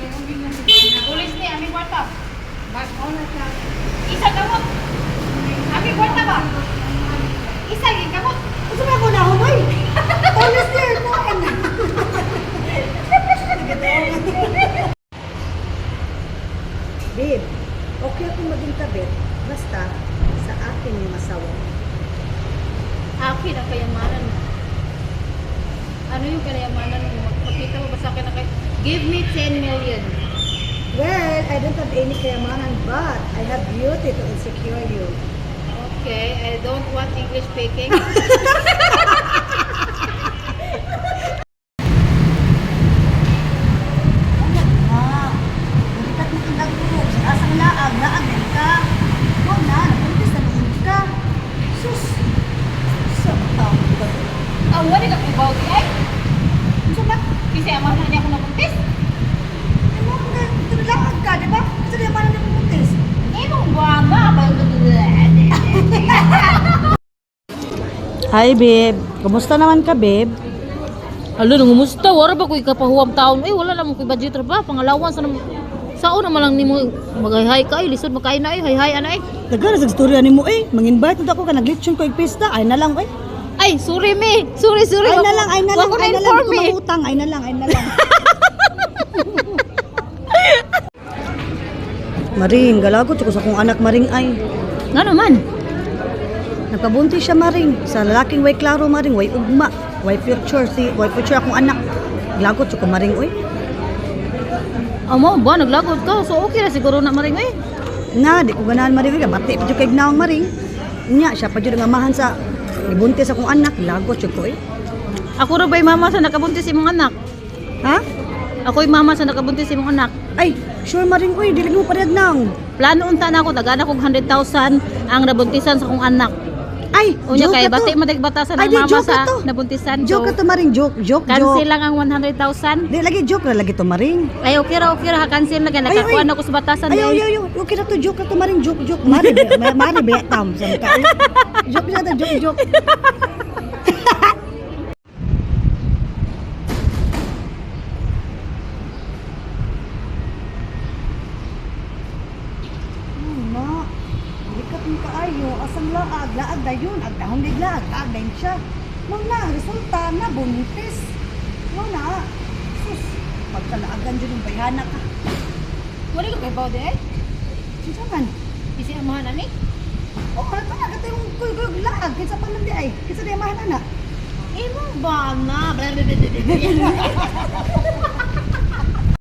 Pulis ni, aming kwarta. Isa kamot. Aming kwarta ba? Isa lagi kamot. Gusto mo ako na humay? Honest year ko. Babe, okay akong maging kabit. Basta, sa akin yung asawa. Akin ang kayamanan mo. Ano yung kayamanan mo? Magpakita mo ba sa akin na give me 10 million. Well, I don't have any kayamanan, but I have beauty to insecure you. Okay, I don't want English speaking. Ah, balikat mo ang dagpo. Sa asang laag din ka. Huwag na, napuntis na naman ka. Sus! So, Ang wala ka kay Bawdi ay? Ano ba? Kasi amahan niya ako napuntis. Ano mo kung laag ka, di ba? Gusto niya parang napuntis. Imong buwanga. Hi, babe. Kumusta naman ka, babe? Alo, nangumusta? Wala ba ko ikapahuwam taon? Eh, wala naman ko budget ba? Pangalawan sa naman. Sao naman lang ni mo mag-hi-hi ka eh. Lisod makain na eh. Hi-hi ana eh. Nagkana sa storya ni mo eh. Mang-invite na ako ka naglitsyon ko yung pista. Ay na lang eh. Ay, sorry me. Sorry. Ay na lang, ay na lang, Wag ko ay na lang. na-inform Ito eh. mangutang, ay na lang, ay na lang. Maring, galagot ko sa kong anak Maring ay. Nga naman. Nagpabuntis siya Maring. Sa lalaking way klaro Maring, way ugma. Way future, way future akong anak. Galagot ko Maring oy. Amo ba, naglagot ka. So okay na siguro na maring eh. Na, di ko ganahan Maring. Bati pa dyan kay gnawang Maring. Nya, siya pa dyan ang amahan sa ibuntis akong anak. Galagot ko eh. Ako ra ba'y mama sa nakabuntis imong anak? Ha? Ako'y mama sa nakabuntis imong anak. Ay, sure Maring oy. Dili mo parehad nang. Plano unta na ako, tagana kong 100,000 ang nabuntisan sa kong anak. Ay, Unya joke kay ka to. bati madagbatasan Ay, ng di, mama joke sa ka to. nabuntisan. Joke ka to Maring, joke. Cancel lang ang 100,000. Di, lagi joke na lagi to Maring. Ay, okay ra, cancel na. Nakakuha na ko sa batasan. Ayaw, dahil- ayaw, ayaw. Okay na to, joke na to Maring, joke. Mari, mari, betam. Joke na to, joke. Ma, likat mo kaayo, asang laag dayon, agdahon dig laag dayon siya. Mao na, resulta na, buntis. Mao na, sus, pagkalaagan dyan yung bayhana ka. Wala ka kay Bawdi ay? Sino man? Kasi amahan na ni? O, ano pa na, katay mong kuyog laag, kinsa pa lang di ay, kinsa di amahan na. Imong buwanga.